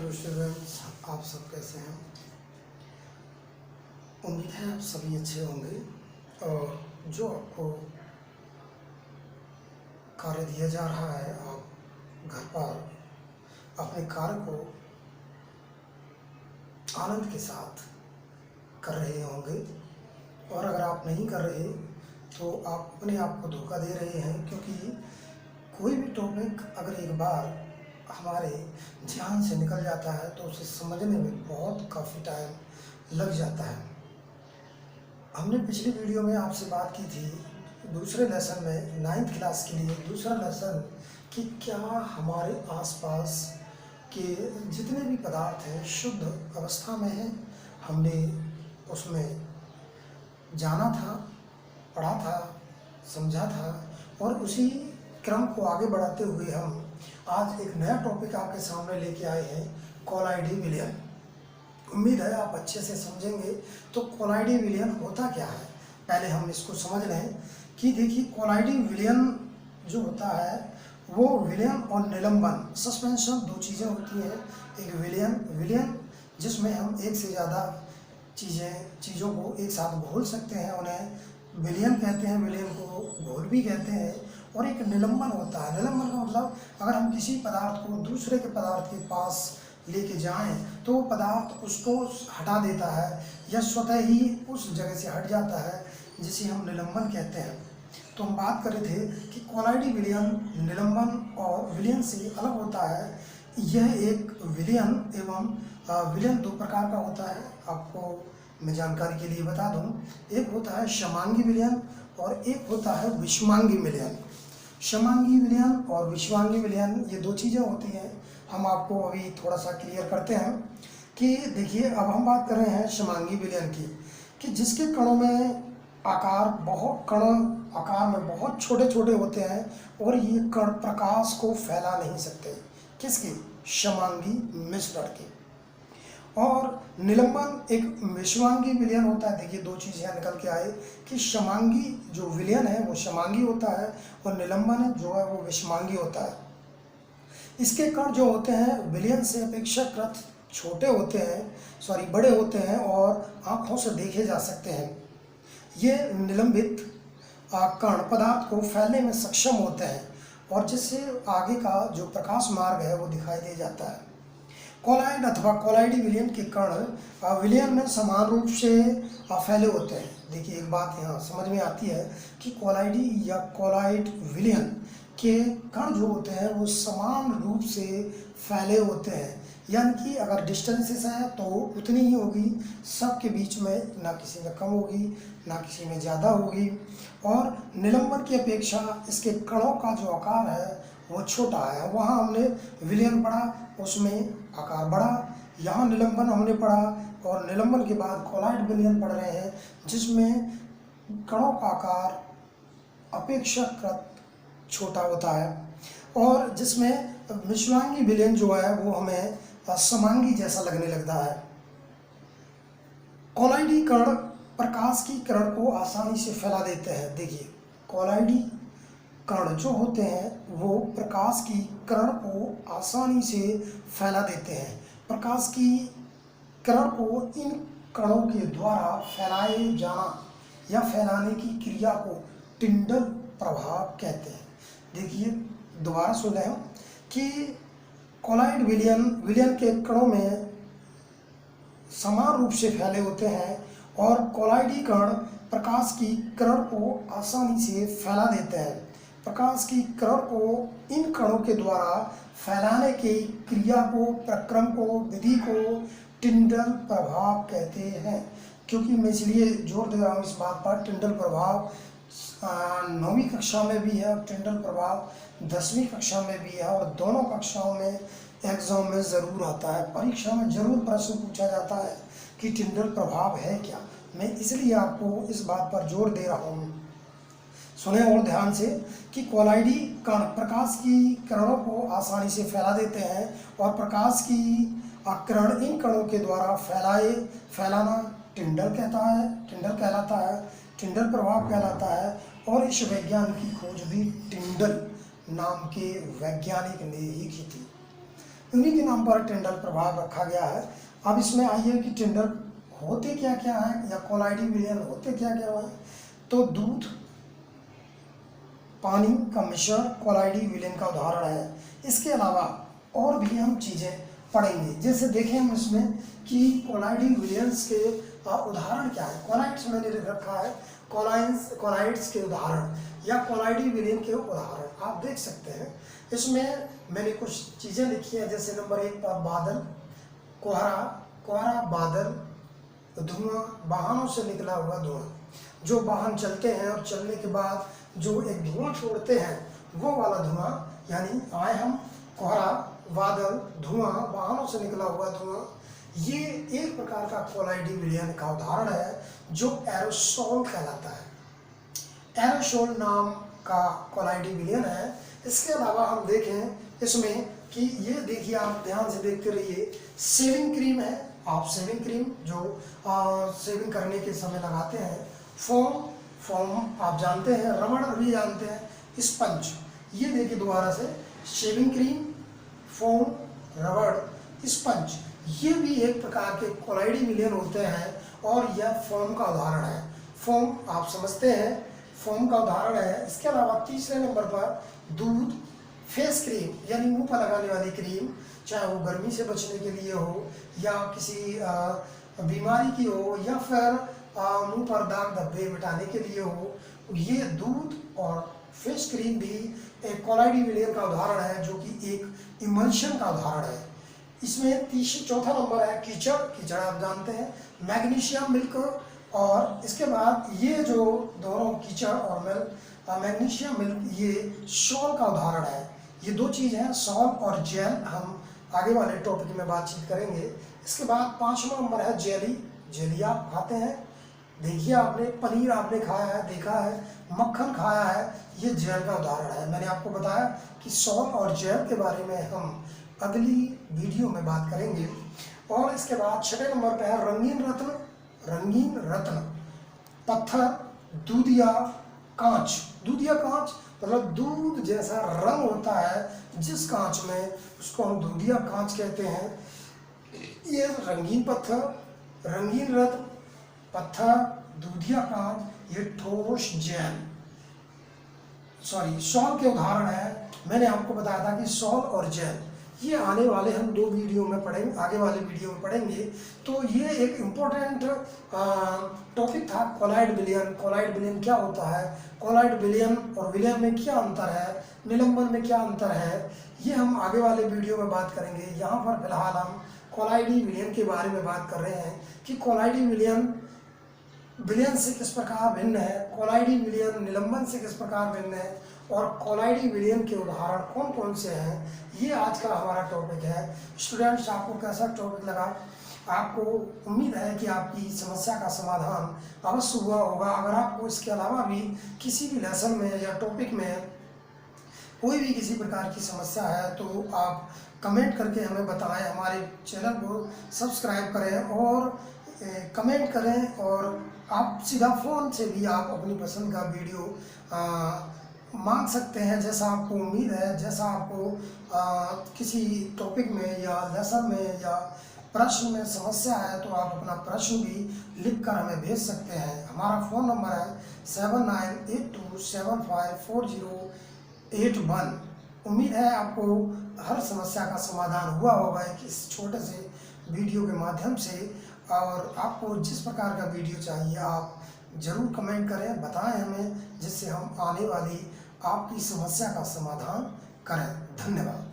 Hello students, आप सब कैसे हैं। उम्मीद है आप सभी अच्छे होंगे। और जो आपको कार्य दिया जा रहा है, आप घर पर अपने कार्य को आनंद के साथ कर रहे होंगे। और अगर आप नहीं कर रहे तो आप अपने आप को धोखा दे रहे हैं, क्योंकि कोई भी टॉपिक अगर एक बार हमारे ध्यान से निकल जाता है तो उसे समझने में बहुत काफ़ी टाइम लग जाता है। हमने पिछली वीडियो में आपसे बात की थी दूसरे लेसन में 9th क्लास के लिए दूसरा लेसन कि क्या हमारे आसपास के जितने भी पदार्थ हैं शुद्ध अवस्था में हैं। हमने उसमें जाना था, पढ़ा था, समझा था, और उसी क्रम को आगे बढ़ाते हुए हम आज एक नया टॉपिक आपके सामने लेके आए हैं, कोलाइडी विलयन। उम्मीद है आप अच्छे से समझेंगे। तो कोलाइडी विलयन होता क्या है, पहले हम इसको समझ लें कि देखिए, कोलाइडी विलयन जो होता है वो विलयन और निलंबन, सस्पेंशन, दो चीज़ें होती हैं। एक विलयन जिसमें हम एक से ज़्यादा चीज़ों को एक साथ घोल सकते हैं, उन्हें विलयन कहते हैं, विलयन को घोल भी कहते हैं। और एक निलंबन होता है। निलंबन का मतलब अगर हम किसी पदार्थ को दूसरे के पदार्थ के पास लेके जाएं तो वो पदार्थ उसको हटा देता है या स्वतः ही उस जगह से हट जाता है, जिसे हम निलंबन कहते हैं। तो हम बात कर रहे थे कि कोलाइडी विलयन निलंबन और विलयन से अलग होता है। यह एक विलयन एवं विलयन दो प्रकार का होता है। आपको मैं जानकारी के लिए बता दूं, एक होता है समांगी विलयन और एक होता है विषमांगी विलयन। समांगी विलयन और विषमांगी विलयन ये दो चीज़ें होती हैं। हम आपको अभी थोड़ा सा क्लियर करते हैं कि देखिए, अब हम बात कर रहे हैं समांगी विलयन की, कि जिसके कणों में आकार में बहुत छोटे छोटे होते हैं और ये कण प्रकाश को फैला नहीं सकते। किसके? समांगी मिश्रण के। और निलंबन एक विषमांगी विलयन होता है। देखिए, दो चीज़ यहाँ निकल के आए कि समांगी जो विलयन है वो समांगी होता है और निलंबन जो है वो विषमांगी होता है। इसके कण जो होते हैं विलयन से अपेक्षाकृत छोटे होते हैं, बड़े होते हैं और आँखों से देखे जा सकते हैं। ये निलंबित कण पदार्थ को फैलने में सक्षम होते हैं और जिससे आगे का जो प्रकाश मार्ग है वो दिखाई दे जाता है। कोलाइड अथवा कोलाइडी विलयन के कण विलयन में समान रूप से फैले होते हैं। देखिए, एक बात यहाँ समझ में आती है कि कोलाइडी या कोलाइड विलयन के कण जो होते हैं वो समान रूप से फैले होते हैं, यानी कि अगर डिस्टेंसेस हैं तो उतनी ही होगी, सबके बीच में ना किसी में कम होगी ना किसी में ज़्यादा होगी। और निलंबन की अपेक्षा इसके कणों का जो आकार है वो छोटा है। वहाँ हमने विलयन पढ़ा, उसमें आकार बढ़ा। यहाँ निलंबन हमने पढ़ा और निलंबन के बाद कोलाइड विलयन पढ़ रहे हैं, जिसमें कणों का आकार अपेक्षाकृत छोटा होता है और जिसमें विषमांगी विलयन जो है वो हमें समांगी जैसा लगने लगता है। कोलाइडी कण प्रकाश की किरण को आसानी से फैला देते हैं। देखिए, कोलाइडी कण जो होते हैं वो प्रकाश की किरण को आसानी से फैला देते हैं। प्रकाश की किरण को इन कणों के द्वारा फैलाए जाना या फैलाने की क्रिया को टिंडल प्रभाव कहते हैं। देखिए, दोबारा सुन रहे हो कि कोलाइड विलयन के कणों में समान रूप से फैले होते हैं और कोलाइडी कण प्रकाश की किरण को आसानी से फैला देते हैं। प्रकाश की किरण को इन कणों के द्वारा फैलाने की क्रिया को, प्रक्रम को, विधि को टिंडल प्रभाव कहते हैं। क्योंकि मैं इसलिए जोर दे रहा हूँ इस बात पर, टिंडल प्रभाव 9वीं कक्षा में भी है और टिंडल प्रभाव 10वीं कक्षा में भी है और दोनों कक्षाओं में एग्जाम में ज़रूर आता है, परीक्षा में ज़रूर प्रश्न पूछा जाता है कि टिंडल प्रभाव है क्या। मैं इसलिए आपको इस बात पर जोर दे रहा हूँ। सुने और ध्यान से कि कोलाइडी कण प्रकाश की किरणों को आसानी से फैला देते हैं और प्रकाश की किरण इन कणों के द्वारा फैलाना टिंडल कहलाता है, टिंडल प्रभाव कहलाता है। और इस विज्ञान की खोज भी टिंडल नाम के वैज्ञानिक ने ही की थी। उन्हीं के नाम पर टिंडल प्रभाव रखा गया है। अब इसमें आइए कि टिंडल होते क्या क्या हैं या कोलाइडी विलयन होते क्या क्या हैं। तो दूध पानी का मिश्रण कोलाइडी विलयन का उदाहरण है। इसके अलावा और भी हम चीज़ें पढ़ेंगे, जैसे देखें हम इसमें कि कोलाइडी विलयंस के उदाहरण क्या है। कोलाइड्स मैंने लिख रखा है, कोलाइड्स के उदाहरण या कोलाइडी विलयन के उदाहरण आप देख सकते हैं। इसमें मैंने कुछ चीज़ें लिखी हैं, जैसे नंबर 1 पर बादल, कोहरा बादल, धुआं, वाहनों से निकला हुआ धुआं। जो वाहन चलते हैं और चलने के बाद जो एक धुआं छोड़ते हैं वो वाला धुआं, यानी आए हम कोहरा, बादल, धुआं, वाहनों से निकला हुआ धुआं, ये एक प्रकार का कोलाइडी विलयन का उदाहरण है जो एरोसोल कहलाता है। एरोसोल नाम का कोलाइडी विलयन है। इसके अलावा हम देखें इसमें कि ये देखिए, आप ध्यान से देखते रहिए, शेविंग क्रीम है। आप शेविंग क्रीम जो शेविंग करने के समय लगाते हैं, फोम आप जानते हैं, रबड़ भी जानते हैं, स्पंज, ये देखिए दोबारा से, शेविंग क्रीम, फोम, रबड़, स्पंज, ये भी एक प्रकार के कोलाइडी विलयन होते हैं और यह फोम का उदाहरण है। फोम आप समझते हैं, फोम का उदाहरण है। इसके अलावा तीसरे नंबर पर दूध, फेस क्रीम यानी मुंह पर लगाने वाली क्रीम, चाहे वो गर्मी से बचने के लिए हो या किसी बीमारी की हो या फिर मुंह पर दाग धब्बे मिटाने के लिए हो, ये दूध और फेस क्रीम भी एक कोलाइडी विलयन का उदाहरण है, जो कि एक इमल्शन का उदाहरण है। इसमें चौथा नंबर है कीचड़ आप जानते हैं, मैग्नीशियम मिल्क, और इसके बाद ये जो दोनों कीचड़ और मैग्नीशियम मिल्क, ये सॉल का उदाहरण है। ये दो चीज़ हैं, सॉल और जेल, हम आगे वाले टॉपिक में बातचीत करेंगे। इसके बाद 5वां नंबर है जेली आप खाते हैं, देखिए आपने पनीर आपने खाया है, देखा है, मक्खन खाया है, ये जेल का उदाहरण है। मैंने आपको बताया कि सॉल और जेल के बारे में हम अगली वीडियो में बात करेंगे। और इसके बाद 6वें नंबर पर है रंगीन रत्न, पत्थर, दूधिया कांच मतलब दूध जैसा रंग होता है जिस कांच में, उसको हम दूधिया कांच कहते हैं। ये रंगीन पत्थर, रंगीन रत्न, पत्थर, दूधिया कांच, ये ठोस जेल सॉल के उदाहरण है। मैंने आपको बताया था कि सॉल और जेल ये आने वाले हम 2 वीडियो में पढ़ेंगे, आगे वाले वीडियो में पढ़ेंगे। तो ये एक इम्पोर्टेंट टॉपिक था, कोलाइड विलयन क्या होता है, कोलाइड विलयन और विलयन में क्या अंतर है, निलंबन में क्या अंतर है, ये हम आगे वाले वीडियो में बात करेंगे। यहाँ पर फिलहाल हम कोलाइडी विलयन के बारे में बात कर रहे हैं कि कोलाइडी विलयन से किस प्रकार भिन्न है, कोलाइडी विलयन निलंबन से किस प्रकार भिन्न है, और कोलाइडी विलयन के उदाहरण कौन कौन से हैं, ये आज का हमारा टॉपिक है। स्टूडेंट्स, आपको कैसा टॉपिक लगा? आपको उम्मीद है कि आपकी समस्या का समाधान अवश्य हुआ होगा। अगर आपको इसके अलावा भी किसी भी लेसन में या टॉपिक में कोई भी किसी प्रकार की समस्या है तो आप कमेंट करके हमें बताएं, हमारे चैनल को सब्सक्राइब करें और कमेंट करें, और आप सीधा फ़ोन से भी आप अपनी पसंद का वीडियो मांग सकते हैं, जैसा आपको उम्मीद है, जैसा आपको किसी टॉपिक में या लेसन में या प्रश्न में समस्या है तो आप अपना प्रश्न भी लिख कर हमें भेज सकते हैं। हमारा फ़ोन नंबर है 7982754081। उम्मीद है आपको हर समस्या का समाधान हुआ होगा इस छोटे से वीडियो के माध्यम से। और आपको जिस प्रकार का वीडियो चाहिए आप ज़रूर कमेंट करें, बताएं हमें, जिससे हम आने वाली आपकी समस्या का समाधान करें। धन्यवाद।